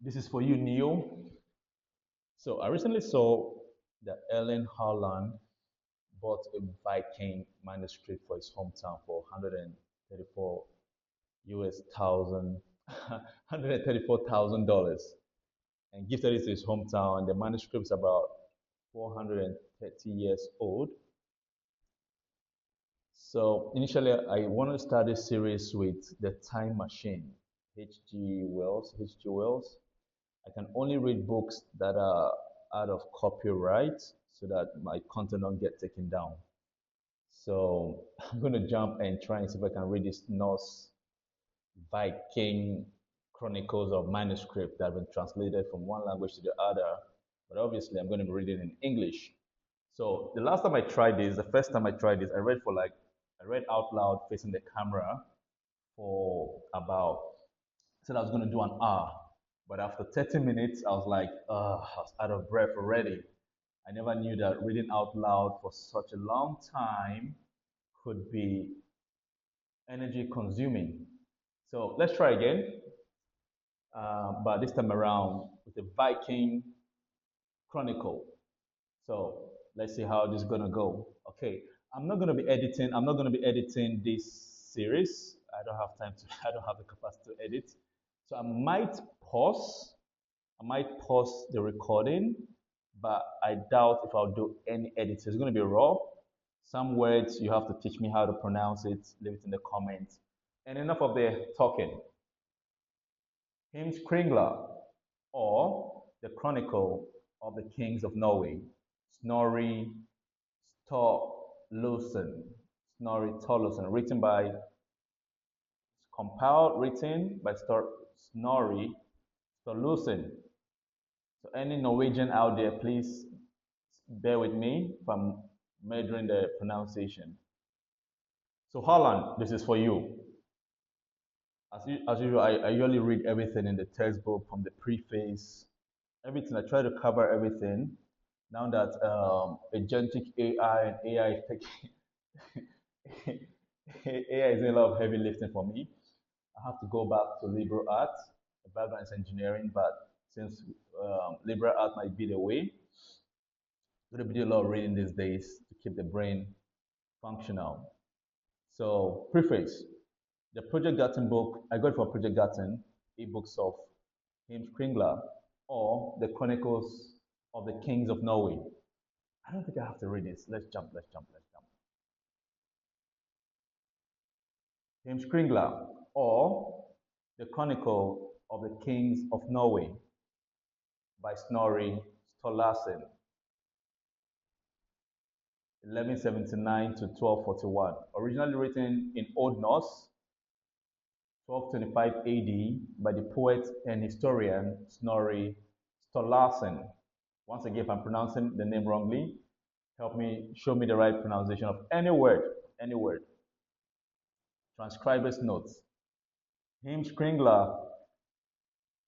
This is for you, Neil. So I recently saw that Ellen Harland bought a Viking manuscript for his hometown for 134 US thousand, $134,000 and gifted it to his hometown. And the manuscript is about 430 years old. So initially, I wanted to start this series with The Time Machine, H.G. Wells. H.G. Wells. I can only read books that are out of copyright so that my content don't get taken down. So I'm going to jump and try and see if I can read this Norse Viking chronicles or manuscript that have been translated from one language to the other. But obviously, I'm going to be reading in English. So the last time I tried this, the first time I tried this, I read out loud facing the camera for about, I said I was going to do an hour. But after 30 minutes, I was like, I was out of breath already. I never knew that reading out loud for such a long time could be energy consuming. So let's try again, but this time around with the Viking Chronicle. So let's see how this is gonna go. Okay, I'm not gonna be editing. I'm not gonna be editing this series. I don't have time to. I don't have the capacity to edit. So I might pause. I might pause the recording, but I doubt if I'll do any editing. It's gonna be raw. Some words you have to teach me how to pronounce it. Leave it in the comments. And enough of the talking. Heimskringla, or the Chronicle of the Kings of Norway, Snorri Sturluson, Snorri Sturluson, written by Snorri Sturluson. So any Norwegian out there, please bear with me if I'm murdering the pronunciation. So Holland, this is for you. As usual, I usually read everything in the textbook from the preface, everything. I try to cover everything. Now that agentic AI and AI is taking AI is doing a lot of heavy lifting for me. I have to go back to liberal arts. The background is engineering, but since liberal art might be the way, I'm going to be doing a lot of reading these days to keep the brain functional. So, preface. The Project Garten book, I got it for Project Garten, ebooks of Heimskringla, or the Chronicles of the Kings of Norway. I don't think I have to read this. Let's jump, let's jump, let's jump. Heimskringla, or the Chronicle of the Kings of Norway by Snorri Sturlason, 1179 to 1241. Originally written in Old Norse, 1225 AD, by the poet and historian Snorri Sturlason. Once again, if I'm pronouncing the name wrongly, help me, show me the right pronunciation of any word, any word. Transcriber's notes. Heimskringla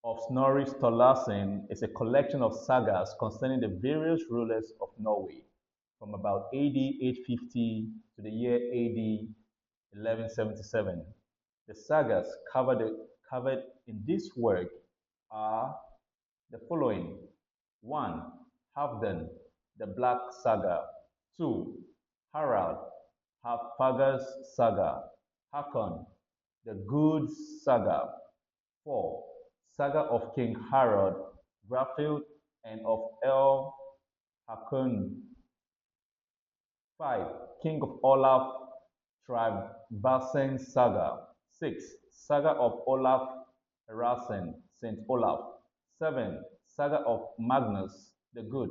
of Snorri Sturlason is a collection of sagas concerning the various rulers of Norway from about AD 850 to the year AD 1177. The sagas covered in this work are the following: 1. Halfdan, the Black Saga. 2. Harald, Hafaga's Saga. Hakon, the Good Saga. 4. Saga of King Harald, Rafield, and of El Hakon. 5. King of Olaf, Trygvasson Saga. 6. Saga of Olaf Herassen, Saint Olaf. 7. Saga of Magnus the Good.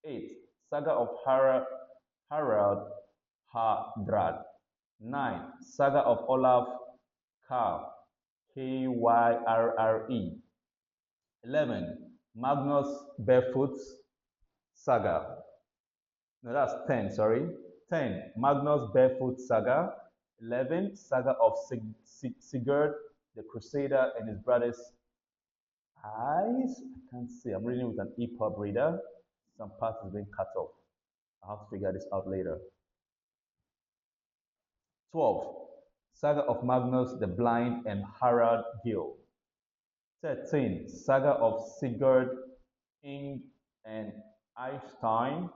8. Saga of Harald Hardrad. 9. Saga of Olaf Kyrre, Kyrre. 11. Magnus Barefoot's Saga. No, that's 10, sorry. 10. Magnus Barefoot Saga. 11. Saga of Sigurd the Crusader and his brothers' eyes. I can't see. I'm reading with an EPUB reader. Some parts is being cut off. I'll have to figure this out later. 12. Saga of Magnus the Blind and Harald Gill. 13. Saga of Sigurd Ing and Eystein,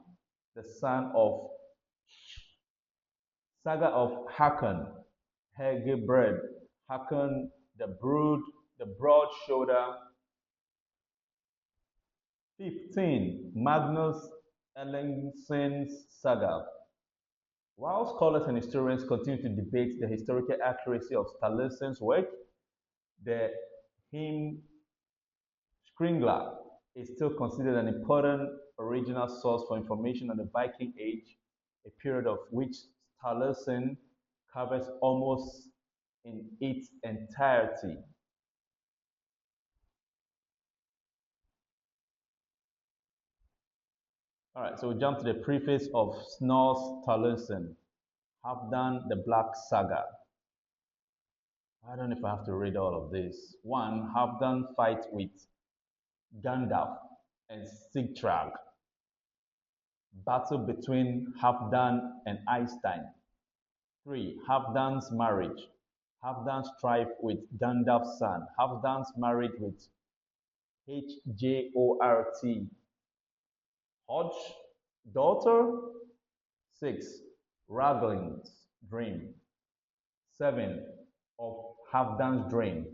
the son of Saga of Hakon, Hegebred, Hakon the broad shoulder. 15. Magnus Erlingsen's saga. While scholars and historians continue to debate the historical accuracy of Stallersen's work, the hymn Skringla is still considered an important original source for information on the Viking Age, a period of which Stallersen covers almost in its entirety. All right, so we jump to the preface of Snorre Sturluson, Halfdan the Black Saga. I don't know if I have to read all of this. One, Halfdan fights with Gandalf and Sigtrag. Battle between Halfdan and Eystein. Three, Halfdan's marriage. Halfdan's strife with Gandalf's son. Halfdan's marriage with Hjort, Hodge, daughter. Six, Ragling's dream. Seven, of Halfdan's dream.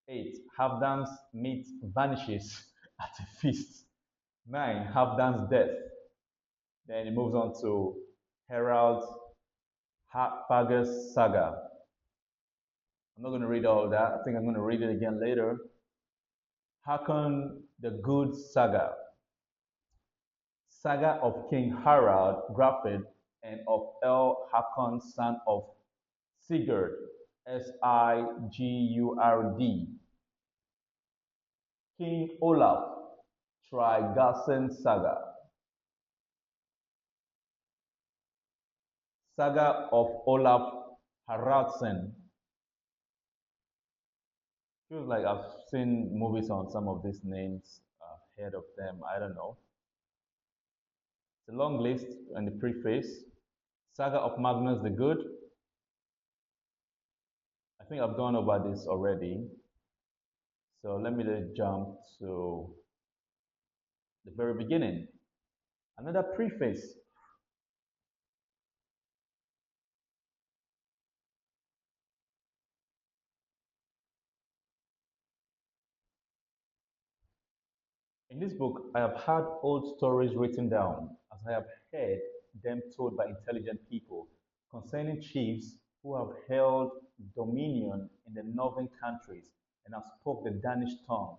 Eight, Halfdan's meat vanishes at a feast. Nine, Halfdan's death. Then it moves on to Harald Harfager's saga. I'm not going to read all of that. I think I'm going to read it again later. Hakon the Good saga. Saga of King Harald Grafid and of El Hakon, son of Sigurd, Sigurd. King Olaf, Tryggvason saga. Saga of Olaf Haraldsson. Feels like I've seen movies on some of these names. I've heard of them. I don't know. It's a long list and the preface. Saga of Magnus the Good. I think I've gone over this already. So let me just jump to the very beginning. Another preface. In this book, I have had old stories written down, as I have heard them told by intelligent people, concerning chiefs who have held dominion in the northern countries and have spoke the Danish tongue,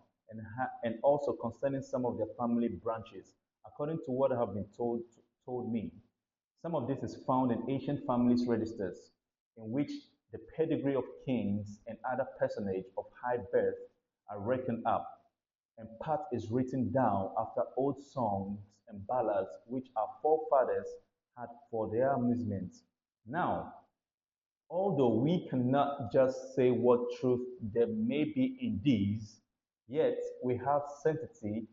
and also concerning some of their family branches, according to what I have been told me. Some of this is found in ancient families' registers, in which the pedigree of kings and other personages of high birth are reckoned up, and part is written down after old songs and ballads which our forefathers had for their amusement. Now, although we cannot just say what truth there may be in these, yet we have certainty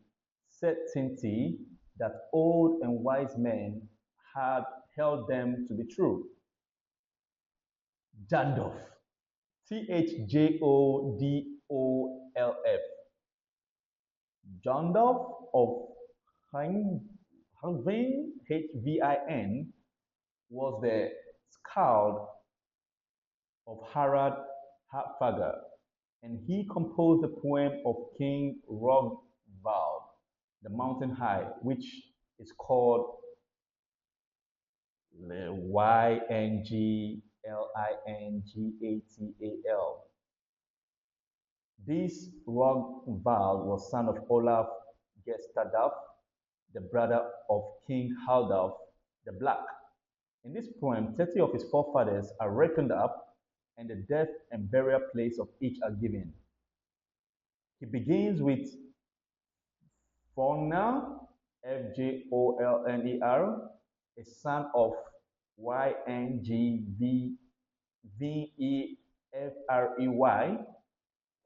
that old and wise men had held them to be true. Jandolf, Tjodolf, Jandolf of Hungvin, Hvin, was the Skald of Harald Harfager, and he composed the poem of King Rogvald, the Mountain High, which is called Ynglingatal. This Rogvald was son of Olaf Gestadolf, the brother of King Haldolf the Black. In this poem, 30 of his forefathers are reckoned up, and the death and burial place of each are given. He begins with Fjolner, Fjolner, a son of Yngvefrey,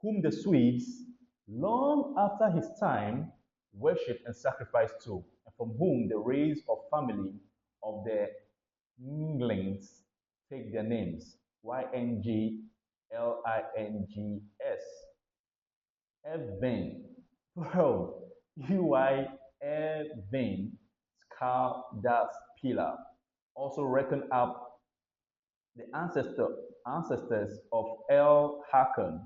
whom the Swedes, long after his time, worshipped and sacrificed to, and from whom the race of family of the Ynglings take their names. Ynglings. Evin. Bro, UI Evin Skaldas Pillar. Also reckon up the ancestors of El Hakan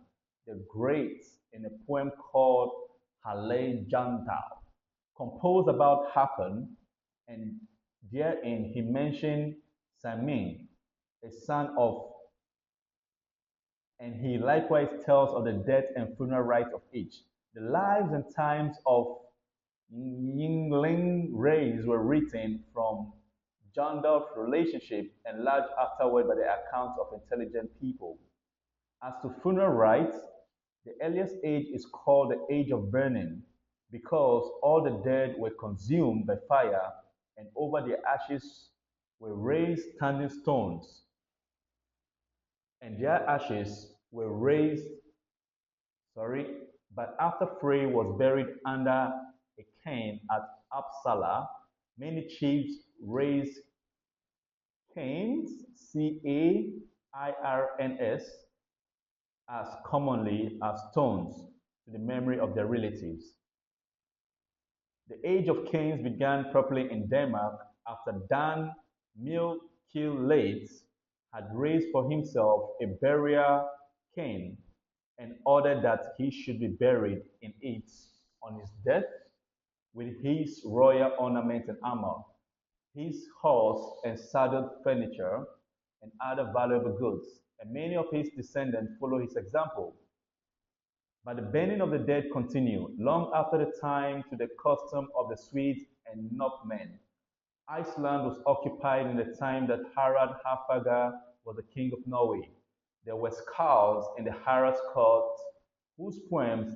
the Great in a poem called Halei Jantal, composed about Hakan, and therein he mentioned Samin, a son of, and he likewise tells of the death and funeral rites of each. The lives and times of Yingling rays were written from Jandal's relationship enlarged afterward by the accounts of intelligent people. As to funeral rites, the earliest age is called the Age of Burning because all the dead were consumed by fire and over their ashes were raised standing stones, and their ashes were raised, sorry, but after Frey was buried under a cairn at Uppsala, many chiefs raised cairns, Cairns, as commonly as stones to the memory of their relatives. The age of cairns began properly in Denmark after Dan Milkellates had raised for himself a burial cairn and ordered that he should be buried in it on his death with his royal ornaments and armor, his horse and saddle furniture, and other valuable goods. And many of his descendants followed his example. But the burning of the dead continued long after the time to the custom of the Swedes and Northmen. Iceland was occupied in the time that Harald Harfager was the king of Norway. There were skalds in the Harald's court whose poems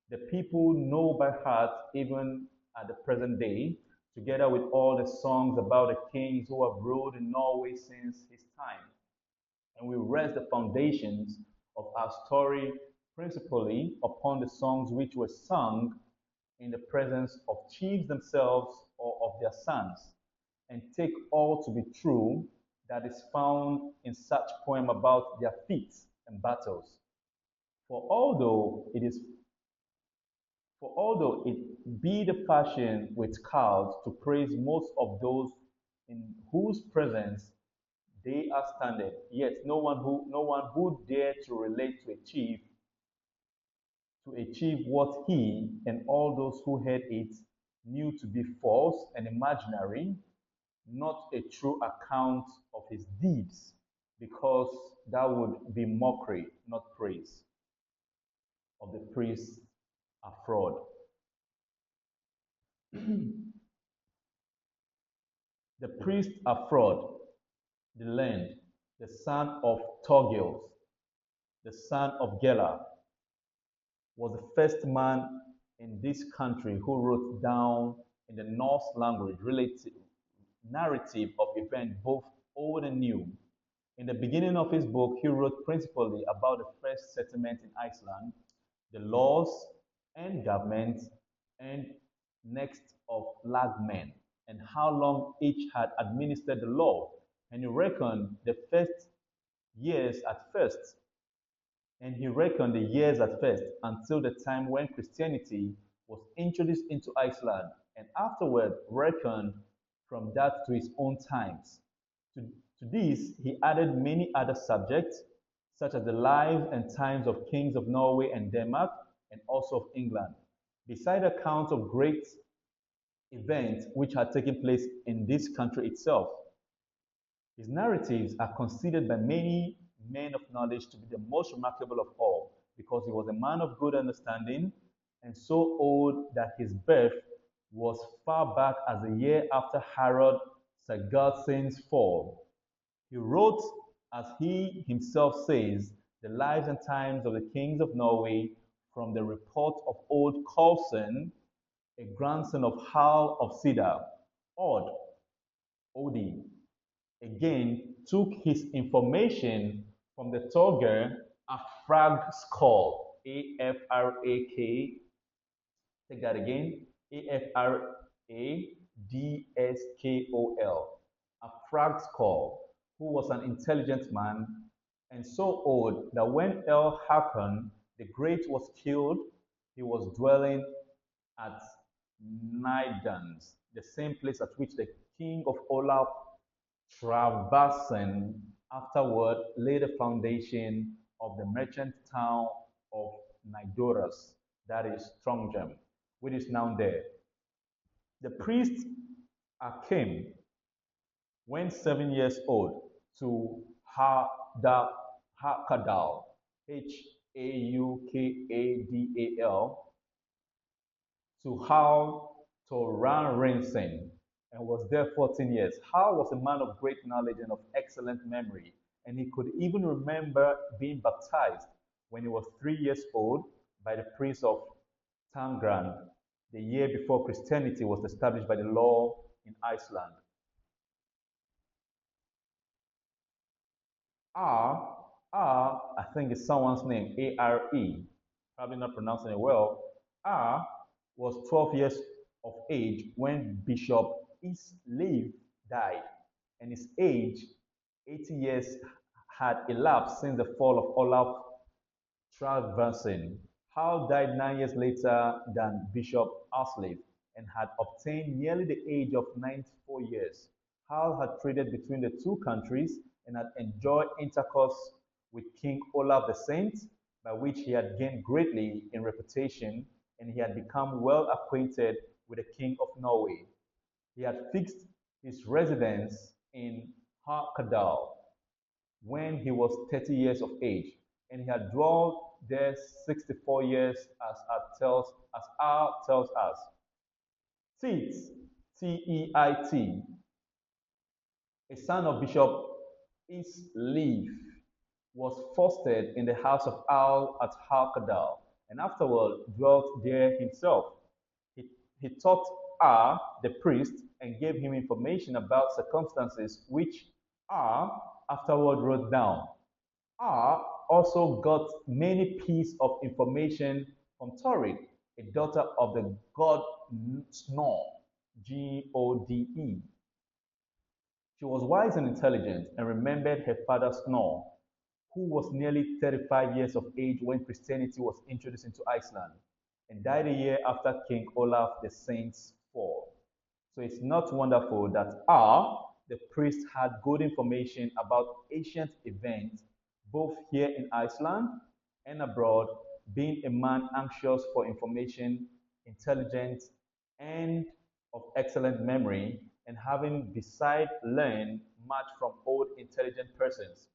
the people know by heart even at the present day, together with all the songs about the kings who have ruled in Norway since his time. And we rest the foundations of our story principally upon the songs which were sung in the presence of chiefs themselves or of their sons, and take all to be true that is found in such poem about their feats and battles. For although it is for although it be the fashion with cows to praise most of those in whose presence they are standing, yet no one who dare to relate to achieve what he and all those who heard it knew to be false and imaginary, not a true account of his deeds, because that would be mockery, not praise of the priests are fraud. The priests are fraud, the land, the son of Torgils, the son of Gela, was the first man in this country who wrote down in the Norse language relative narrative of events both old and new. In the beginning of his book, he wrote principally about the first settlement in Iceland, the laws and government, and next of lagmen, and how long each had administered the law. And he reckoned the first years at first, and he reckoned the years at first until the time when Christianity was introduced into Iceland, and afterward reckoned from that to his own times. To, to this, he added many other subjects, such as the lives and times of kings of Norway and Denmark, and also of England, beside accounts of great events which had taken place in this country itself. His narratives are considered by many men of knowledge to be the most remarkable of all, because he was a man of good understanding and so old that his birth was far back as a year after Harald Sigurdsson's fall. He wrote, as he himself says, the lives and times of the kings of Norway from the report of old Karlsson, a grandson of Hal of Cedar. Odd, Odi, again took his information from the Torger Afragskol, Afrak, take that again, Afradskol, Afragskol, who was an intelligent man and so old that when El Hakan the Great was killed, he was dwelling at Nidans, the same place at which the king of Olaf Travasen afterward laid the foundation of the merchant town of Nidoras, that is Trondheim, which is now there. The priest came when 7 years old to Hakadal, Haukadal, to Hal Toranrinsen, and was there 14 years. Hal was a man of great knowledge and of excellent memory, and he could even remember being baptized when he was 3 years old by the priest of Tangrand, the year before Christianity was established by the law in Iceland. R, I think is someone's name, ARE, probably not pronouncing it well. R was 12 years of age when Bishop Isleif died, and his age, 80 years, had elapsed since the fall of Olaf Traversen. Hal died 9 years later than Bishop Asleif and had obtained nearly the age of 94 years. Hal had traded between the two countries and had enjoyed intercourse with King Olaf the Saint, by which he had gained greatly in reputation, and he had become well acquainted with the King of Norway. He had fixed his residence in Hakadal when he was 30 years of age, and he had dwelt there 64 years as R tells us. Teit, Teit, a son of Bishop Isleif, was fostered in the house of Al at Hakadal, and afterward dwelt there himself. He, he taught R, the priest, and gave him information about circumstances which R afterward wrote down. R also got many pieces of information from Torid, a daughter of the god Snor, Gode. She was wise and intelligent and remembered her father Snor, who was nearly 35 years of age when Christianity was introduced into Iceland and died a year after King Olaf the Saint's fall. So it's not wonderful that R, the priest, had good information about ancient events both here in Iceland and abroad, being a man anxious for information, intelligent, and of excellent memory, and having beside learned much from old intelligent persons.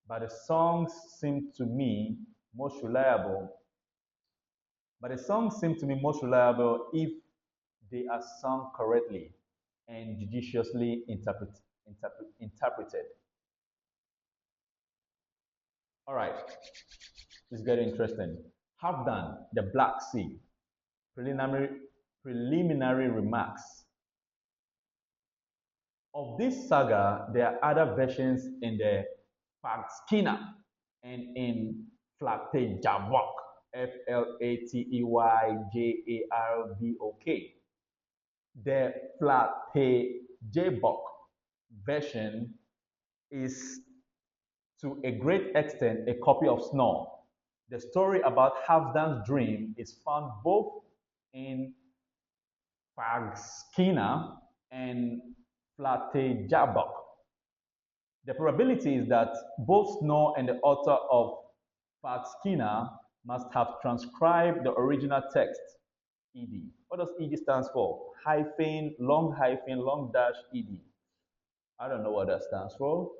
But the songs seem to me most reliable. But the songs seem to me most reliable if they are sung correctly and judiciously interpreted. All right, this is very interesting. Halfdan, the Black Sea. Preliminary, preliminary remarks. Of this saga, there are other versions in the Fagskina and in Flateyjarbok, Flateyjarbok. The Flateyjarbok version is to a great extent a copy of Snorr. The story about Halfdan's dream is found both in Fagskina and Flateyjarbok. The probability is that both Snorr and the author of Fagskina must have transcribed the original text, ed. What does ed stands for? Hyphen, long dash ed. I don't know what that stands for.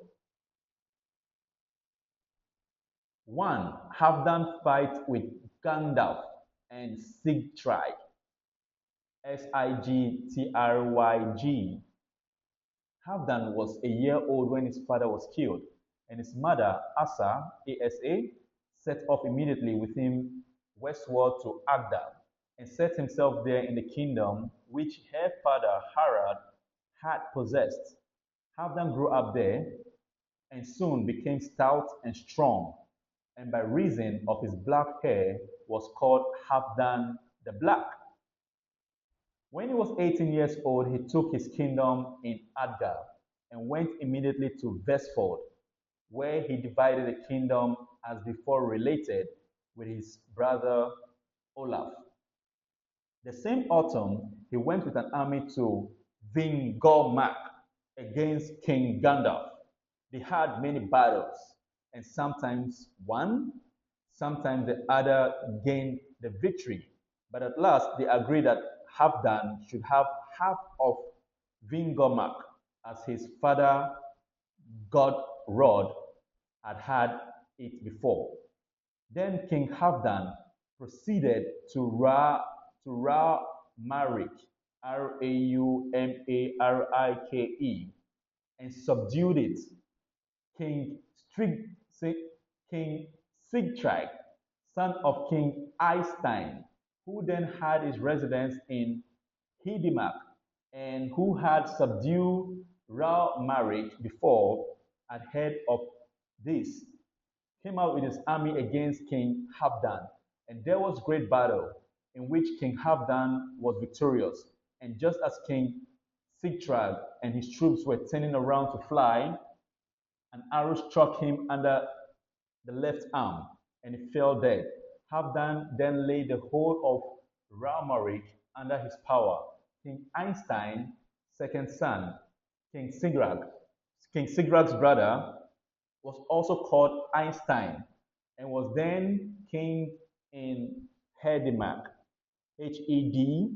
One, Halfdan fight with Gandalf and Sigtryg, Sigtryg. Halfdan was a year old when his father was killed, and his mother, Asa, Asa, set off immediately with him westward to Agda, and set himself there in the kingdom which her father Harald had possessed. Halfdan grew up there and soon became stout and strong, and by reason of his black hair was called Halfdan the Black. When he was 18 years old, he took his kingdom in Adgar and went immediately to Vestfold, where he divided the kingdom as before related with his brother Olaf. The same autumn, he went with an army to Vingormak against King Gandalf. They had many battles, and sometimes one, sometimes the other gained the victory. But at last, they agreed that Halfdan should have half of Vingormak, as his father Godrod had had it before. Then King Halfdan proceeded to Raumarike, Raumarike, and subdued it. King Strig, King Sigtrygg, son of King Eystein, who then had his residence in Hidemark and who had subdued Raumarike before, at head of this, came out with his army against King Halfdan, and there was great battle, in which King Halfdan was victorious. And just as King Sigtrygg and his troops were turning around to fly, an arrow struck him under the left arm, and he fell dead. Halfdan then laid the whole of Raumarike under his power. King Einstein, second son, King Sigurd, King Sigurd's brother, was also called Einstein and was then king in Hedemark, Hedemark.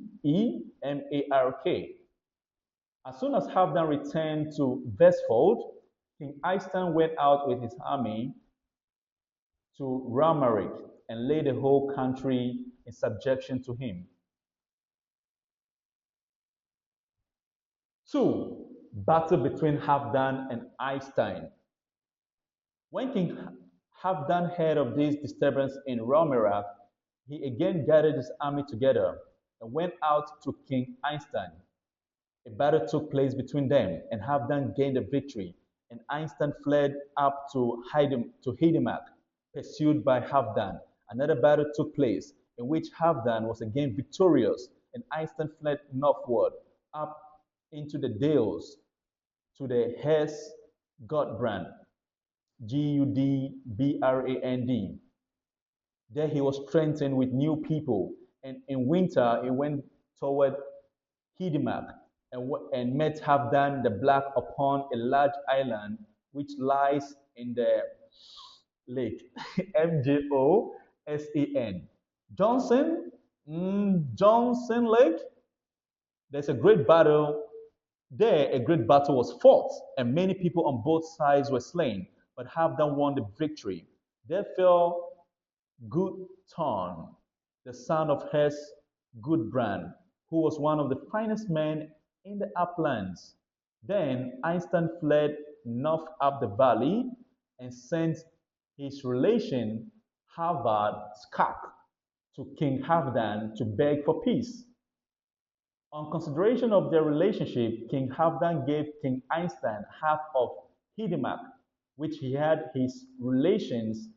As soon as Halfdan returned to Vestfold, King Eystein went out with his army to Raumarike and laid the whole country in subjection to him. 2. Battle between Halfdan and Eystein. When King Halfdan heard of this disturbance in Raumarike, he again gathered his army together and went out to King Eystein. A battle took place between them, and Halfdan gained the victory, and Eystein fled up to Hidemark, pursued by Halfdan. Another battle took place, in which Halfdan was again victorious, and Eystein fled northward, up into the Dales, to the Hesse Gudbrand, Gudbrand. There he was strengthened with new people, and in winter he went toward Hidemark and met Halfdan the Black upon a large island which lies in the lake. Mjosen. Johnson, Johnson Lake. There's a great battle there. A great battle was fought, and many people on both sides were slain. But Halfdan won the victory. There fell Guttorm, the son of Hesse Gudbrand, who was one of the finest men in the uplands. Then Einstein fled north up the valley and sent his relation Halvard Skak to King Halfdan to beg for peace. On consideration of their relationship, King Halfdan gave King Einstein half of Hidemark, which he had his relations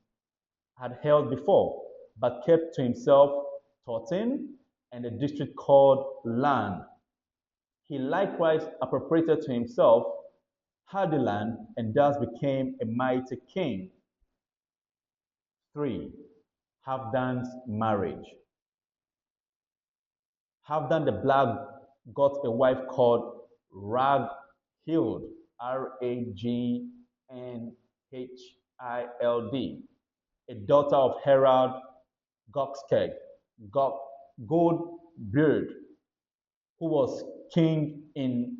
had held before, but kept to himself Totten and a district called Land. He likewise appropriated to himself Hardeland and thus became a mighty king. 3. Halfdan's marriage. Halfdan the Black got a wife called Ragnhild, Ragnhild, a daughter of Harald Godskeg, Goldbeard, who was king in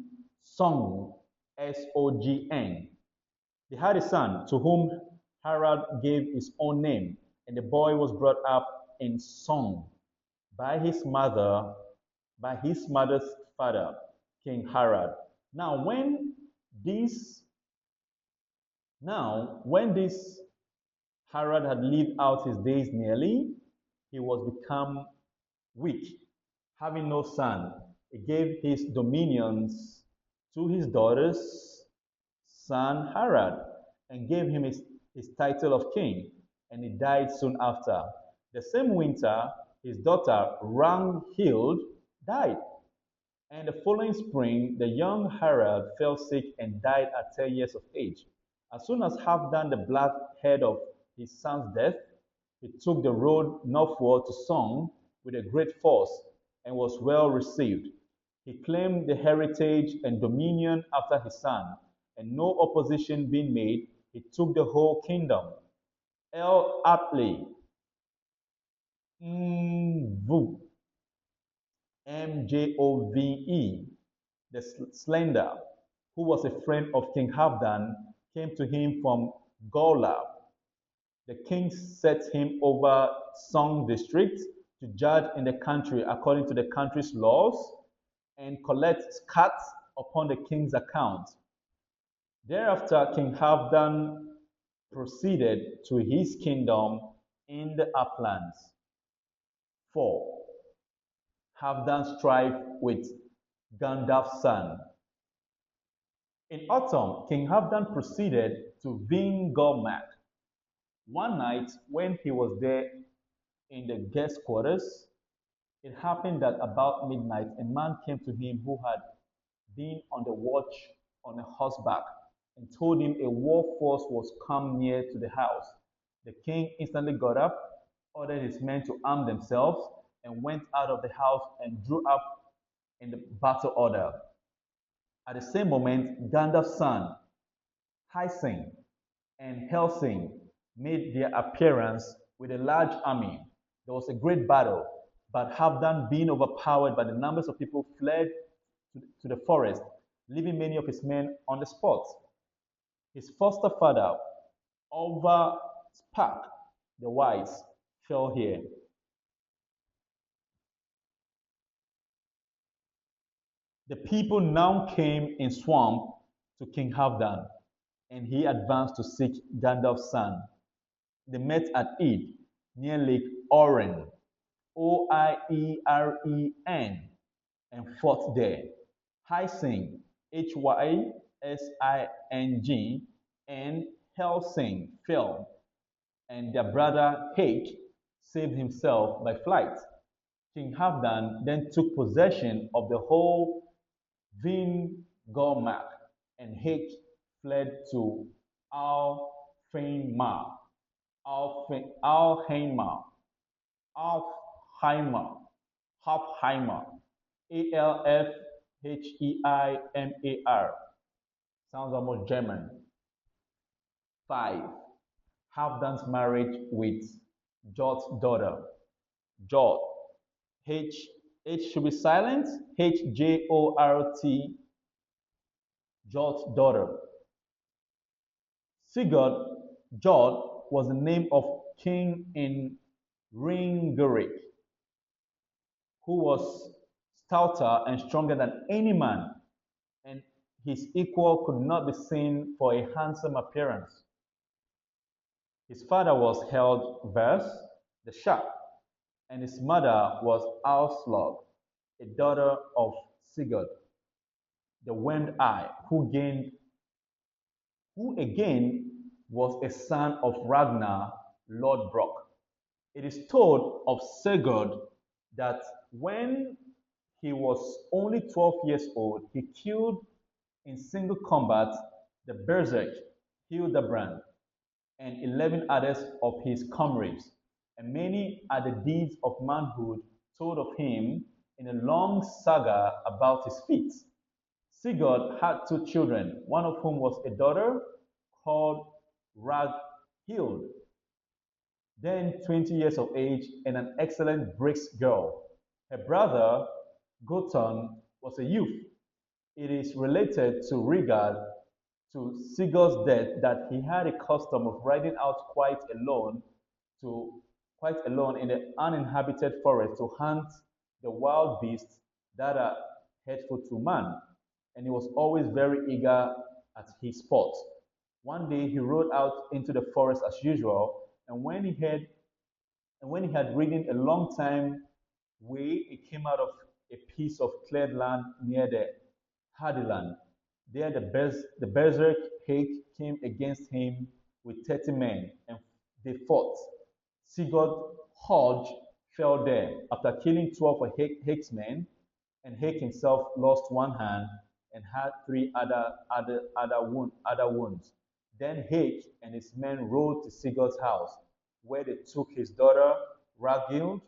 Sogn, Sogn. They had a son to whom Harald gave his own name, and the boy was brought up in Sogn by his mother's father, King Harald. Now when this Harald had lived out his days nearly, he was become weak, having no son. He gave his dominions to his daughter's son Harald, and gave him his title of king, and he died soon after. The same winter, his daughter Ragnhild died, and the following spring, the young Harald fell sick and died at 10 years of age. As soon as Halfdan the Black heard of his son's death, he took the road northward to Sogn with a great force and was well received. He claimed the heritage and dominion after his son, and no opposition being made, he took the whole kingdom. El Atley, Mvu, Mjove, the slender, who was a friend of King Havdan, came to him from Golab. The king set him over some districts to judge in the country according to the country's laws and collect cuts upon the king's account. Thereafter, King Havdan proceeded to his kingdom in the uplands. 4. Havdan strife with Gandalf's son. In autumn, King Havdan proceeded to Vingolmak. One night, when he was there in the guest quarters, it happened that about midnight a man came to him who had been on the watch on a horseback and told him a war force was come near to the house. The king instantly got up, ordered his men to arm themselves, and went out of the house and drew up in the battle order. At the same moment, Gandalf's son, Hysing, and Helsing made their appearance with a large army. There was a great battle, but Halfdan, being overpowered by the numbers of people, fled to the forest, leaving many of his men on the spot. His foster father, Olva Spark the Wise, fell here. The people now came in swamp to King Halfdan, and he advanced to seek Gandalf's son. They met at Id, near Lake Oren, Oieren, and fought there. Hysing, Hysing, and Helsing fell, and their brother Hake saved himself by flight. King Halfdan then took possession of the whole Vingolmak, and Hake fled to Alfheimar, Alfheimar, Alfheimar, Alfheimar, Alfheimar. Sounds almost German. 5. Halfdan's marriage with Jot's daughter. Jot. H should be silent. Hjort. Jot's daughter. Sigurd Jot was the name of king in Ringerike, who was stouter and stronger than any man, and his equal could not be seen for a handsome appearance. His father was Held Vers, the sharp, and his mother was Auslog, a daughter of Sigurd, the Winged Eye, who again was a son of Ragnar Lodbrok. It is told of Sigurd that when he was only 12 years old, he killed in single combat the Berserk Hildebrand and 11 others of his comrades, and many are the deeds of manhood told of him in a long saga about his feats. Sigurd had two children, one of whom was a daughter called Ragnhild, then 20 years of age and an excellent brisk girl. Her brother, Goton, was a youth. It is related to regard to Sigurd's death that he had a custom of riding out quite alone in the uninhabited forest to hunt the wild beasts that are hateful to man, and he was always very eager at his sport. One day he rode out into the forest as usual, and when he had ridden a long time way, he came out of a piece of cleared land near the Hardyland. There the Berserk Hake came against him with 30 men, and they fought. Sigurd Hodge fell there after killing 12 of Hake's men, and Hake himself lost one hand and had three other wounds. Then Hake and his men rode to Sigurd's house, where they took his daughter Ragnhild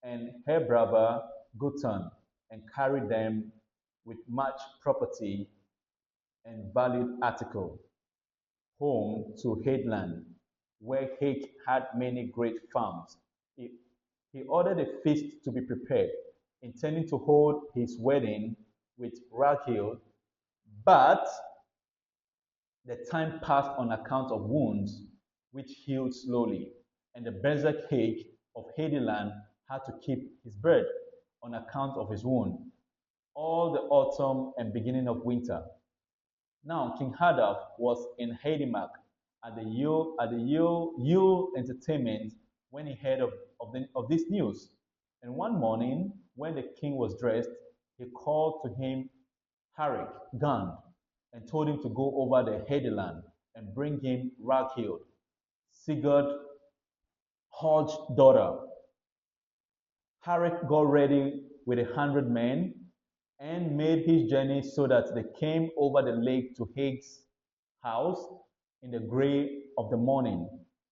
and her brother Guton and carried them with much property and valued article home to Headland, where Hake had many great farms. He, he ordered a feast to be prepared, intending to hold his wedding with Raghil, but the time passed on account of wounds which healed slowly, and the berserk Hake of Hedeland had to keep his bed on account of his wound all the autumn and beginning of winter. Now King Hadaf was in Heidemark at the Yule entertainment when he heard of this news. And one morning, when the king was dressed, he called to him Harik Gand and told him to go over the Heideland and bring him Raghil, Sigurd Hodge's daughter. Harik got ready with 100 men and made his journey so that they came over the lake to Hague's house in the grey of the morning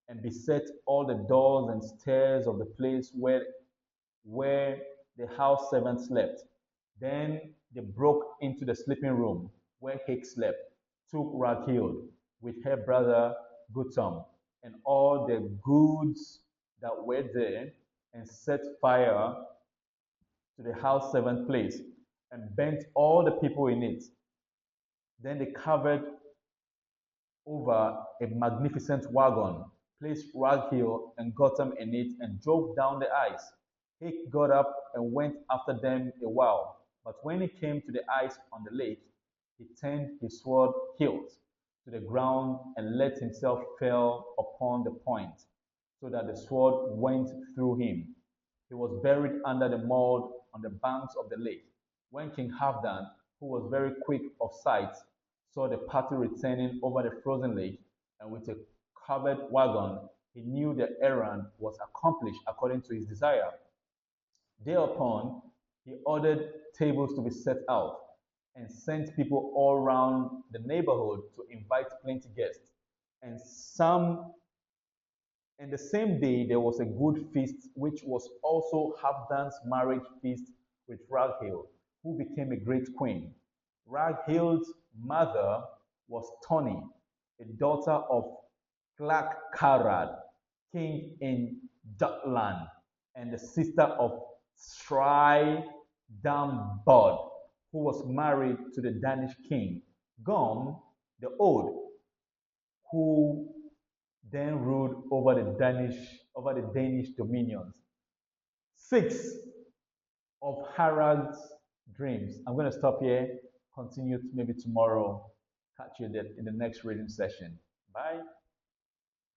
and beset all the doors and stairs of the place where the house servant slept. Then they broke into the sleeping room where Hague slept, took Raghil with her brother Gutam and all the goods that were there and set fire to the house servant place and burnt all the people in it. Then they covered over a magnificent wagon, placed Raghil and Gotham in it, and drove down the ice. Hick got up and went after them a while, but when he came to the ice on the lake, he turned his sword hilt to the ground and let himself fall upon the point, so that the sword went through him. He was buried under the mud on the banks of the lake. When King Halfdan, who was very quick of sight, saw the party returning over the frozen lake and with a covered wagon, he knew the errand was accomplished according to his desire. Thereupon, he ordered tables to be set out and sent people all round the neighborhood to invite plenty guests. And some and the same day there was a good feast, which was also Halfdan's marriage feast with Raghil, who became a great queen. Raghil's mother was Tony, a daughter of Claccarad, king in Jutland, and the sister of Sri Dambod, who was married to the Danish king, Gorm the Old, who then ruled over the Danish dominions. Six of Harald's dreams. I'm going to stop here. Continue maybe tomorrow. Catch you in the next reading session. Bye.